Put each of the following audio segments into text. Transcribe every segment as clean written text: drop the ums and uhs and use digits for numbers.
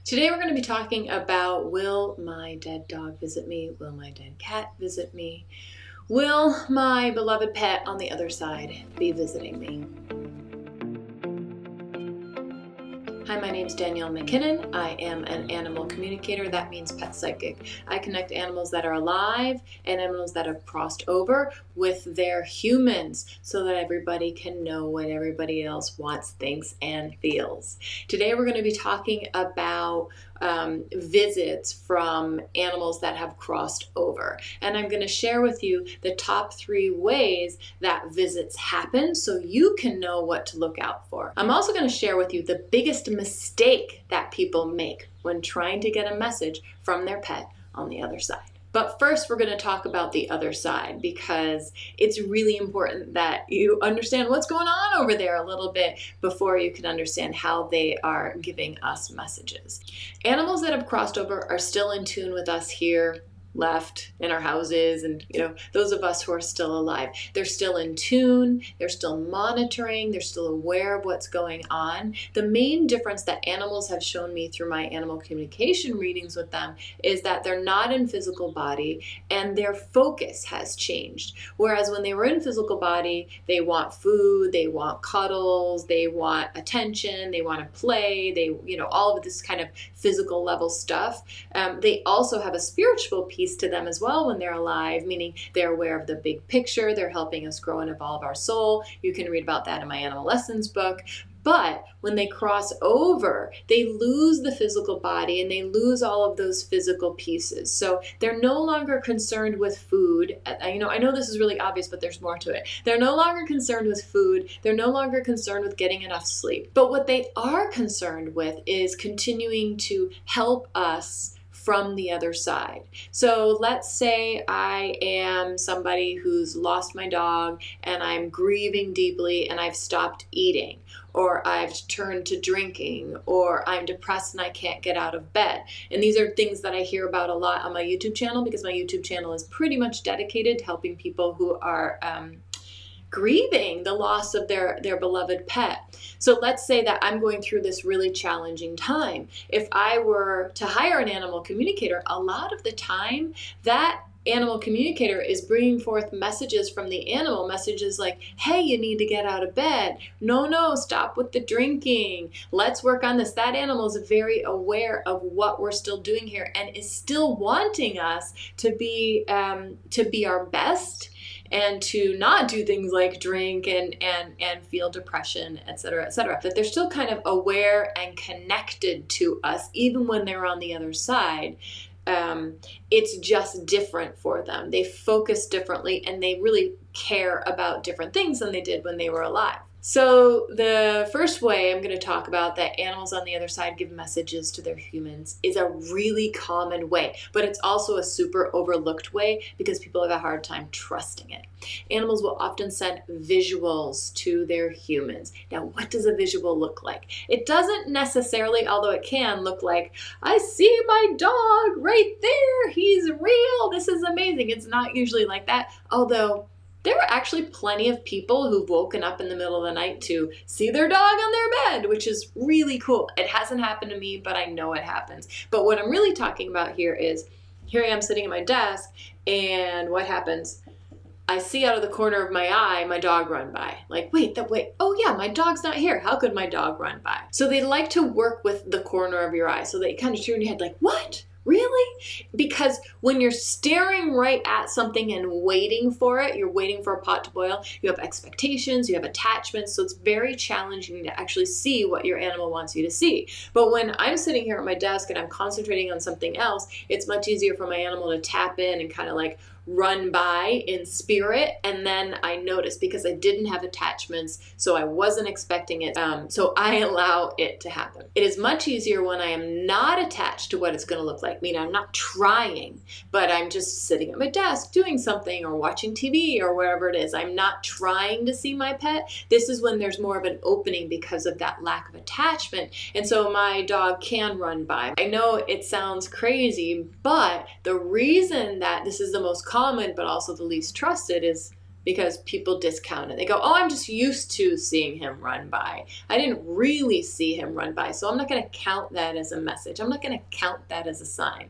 Today we're going to be talking about, will my dead dog visit me? Will my dead cat visit me? Will my beloved pet on the other side be visiting me? Hi, my name is Danielle McKinnon. I am an animal communicator. That means pet psychic. I connect animals that are alive and animals that have crossed over with their humans so that everybody can know what everybody else wants, thinks, and feels. Today we're going to be talking about visits from animals that have crossed over. And I'm going to share with you the top 3 ways that visits happen so you can know what to look out for. I'm also going to share with you the biggest mistake that people make when trying to get a message from their pet on the other side. But first, we're going to talk about the other side because it's really important that you understand what's going on over there a little bit before you can understand how they are giving us messages. Animals that have crossed over are still in tune with us here, left in our houses, and those of us who are still alive. They're still in tune, they're still monitoring, they're still aware of what's going on. The main difference that animals have shown me through my animal communication readings with them is that they're not in physical body and their focus has changed. Whereas when they were in physical body, they want food, they want cuddles, they want attention, they want to play, all of this kind of physical level stuff. They also have a spiritual piece to them as well when they're alive, meaning they're aware of the big picture, they're helping us grow and evolve our soul. You can read about that in my Animal Lessons book. But when they cross over, they lose the physical body and they lose all of those physical pieces. So they're no longer concerned with food. I know this is really obvious, but there's more to it. They're no longer concerned with food. They're no longer concerned with getting enough sleep. But what they are concerned with is continuing to help us from the other side. So let's say I am somebody who's lost my dog and I'm grieving deeply and I've stopped eating, or I've turned to drinking, or I'm depressed and I can't get out of bed. And these are things that I hear about a lot on my YouTube channel because my YouTube channel is pretty much dedicated to helping people who are grieving the loss of their beloved pet. So let's say that I'm going through this really challenging time. If I were to hire an animal communicator, a lot of the time that animal communicator is bringing forth messages from the animal, messages like, hey, you need to get out of bed. No, stop with the drinking. Let's work on this. That animal is very aware of what we're still doing here and is still wanting us to be our best and to not do things like drink and feel depression, etc., etc. That they're still kind of aware and connected to us even when they're on the other side. It's just different for them. They focus differently and they really care about different things than they did when they were alive. So the first way I'm going to talk about that animals on the other side give messages to their humans is a really common way, but it's also a super overlooked way because people have a hard time trusting it. Animals will often send visuals to their humans. Now, what does a visual look like? It doesn't necessarily, although it can look like, I see my dog right there. He's real. This is amazing. It's not usually like that, although there are actually plenty of people who've woken up in the middle of the night to see their dog on their bed, which is really cool. It hasn't happened to me, but I know it happens. But what I'm really talking about here is, here I am sitting at my desk, and what happens? I see out of the corner of my eye my dog run by. Like, wait, oh yeah, my dog's not here. How could my dog run by? So they like to work with the corner of your eye. So they kind of turn your head like, what? Really? Because when you're staring right at something and waiting for it, you're waiting for a pot to boil, you have expectations, you have attachments, so it's very challenging to actually see what your animal wants you to see. But when I'm sitting here at my desk and I'm concentrating on something else, it's much easier for my animal to tap in and kind of like run by in spirit, and then I notice because I didn't have attachments, so I wasn't expecting it, so I allow it to happen. It is much easier when I am not attached to what it's going to look like. I mean, I'm not trying, but I'm just sitting at my desk doing something or watching TV or wherever it is. I'm not trying to see my pet. This is when there's more of an opening because of that lack of attachment, and so my dog can run by. I know it sounds crazy, but the reason that this is the most common but also the least trusted is because people discount it. They go, oh, I'm just used to seeing him run by. I didn't really see him run by, so I'm not going to count that as a message. I'm not going to count that as a sign.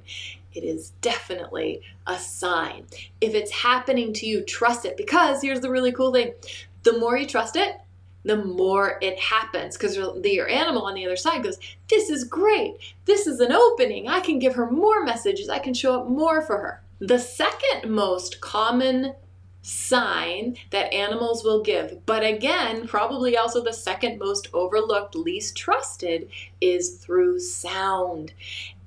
It is definitely a sign. If it's happening to you, trust it, because here's the really cool thing. The more you trust it, the more it happens, because your animal on the other side goes, this is great. This is an opening. I can give her more messages. I can show up more for her. The second most common sign that animals will give, but again, probably also the second most overlooked, least trusted, is through sound.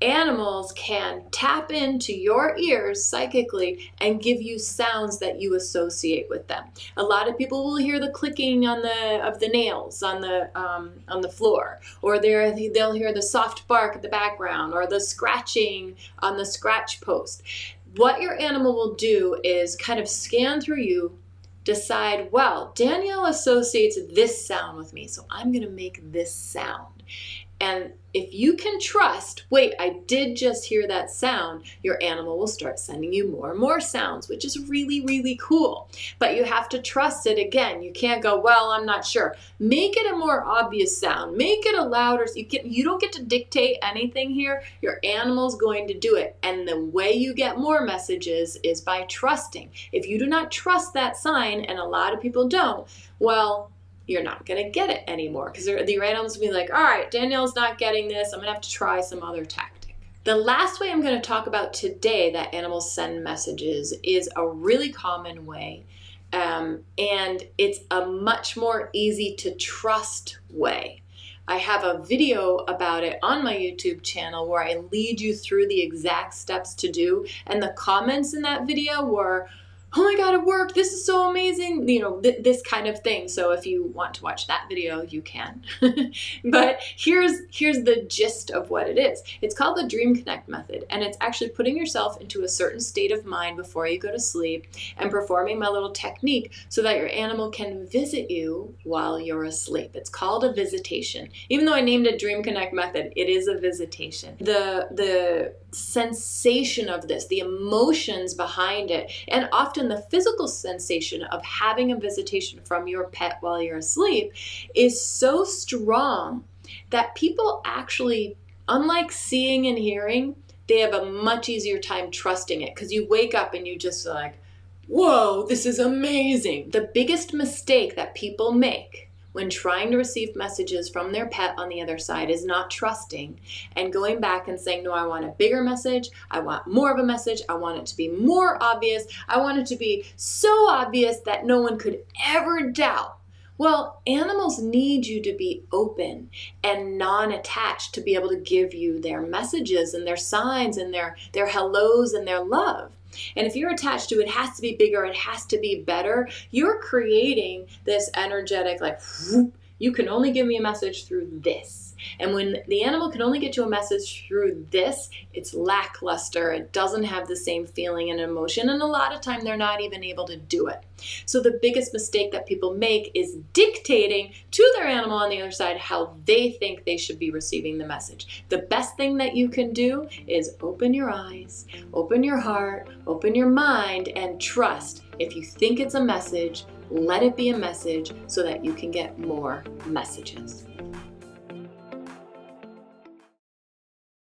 Animals can tap into your ears psychically and give you sounds that you associate with them. A lot of people will hear the clicking of the nails on the floor, or they'll hear the soft bark at the background, or the scratching on the scratch post. What your animal will do is kind of scan through you, decide, well, Danielle associates this sound with me, so I'm going to make this sound. And if you can trust, wait, I did just hear that sound, your animal will start sending you more and more sounds, which is really, really cool. But you have to trust it again. You can't go, well, I'm not sure. Make it a more obvious sound. Make it a louder. You don't get to dictate anything here. Your animal's going to do it. And the way you get more messages is by trusting. If you do not trust that sign, and a lot of people don't, well, you're not going to get it anymore, because the animals will be like, all right, Danielle's not getting this. I'm going to have to try some other tactic. The last way I'm going to talk about today that animals send messages is a really common way, and it's a much more easy to trust way. I have a video about it on my YouTube channel where I lead you through the exact steps to do, and the comments in that video were, oh my God, it worked. This is so amazing. You know, this kind of thing. So if you want to watch that video, you can. But here's the gist of what it is. It's called the Dream Connect method, and it's actually putting yourself into a certain state of mind before you go to sleep and performing my little technique so that your animal can visit you while you're asleep. It's called a visitation. Even though I named it Dream Connect method, it is a visitation. The sensation of this, the emotions behind it, and often the physical sensation of having a visitation from your pet while you're asleep is so strong that people actually, unlike seeing and hearing, they have a much easier time trusting it, because you wake up and you just like, whoa, this is amazing. The biggest mistake that people make when trying to receive messages from their pet on the other side is not trusting and going back and saying, no, I want a bigger message. I want more of a message. I want it to be more obvious. I want it to be so obvious that no one could ever doubt. Well, animals need you to be open and non-attached to be able to give you their messages and their signs and their hellos and their love. And if you're attached to it has to be bigger, it has to be better, you're creating this energetic, like, whoop, you can only give me a message through this. And when the animal can only get you a message through this, it's lackluster. It doesn't have the same feeling and emotion. And a lot of time they're not even able to do it. So the biggest mistake that people make is dictating to their animal on the other side how they think they should be receiving the message. The best thing that you can do is open your eyes, open your heart, open your mind, and trust. If you think it's a message, let it be a message so that you can get more messages.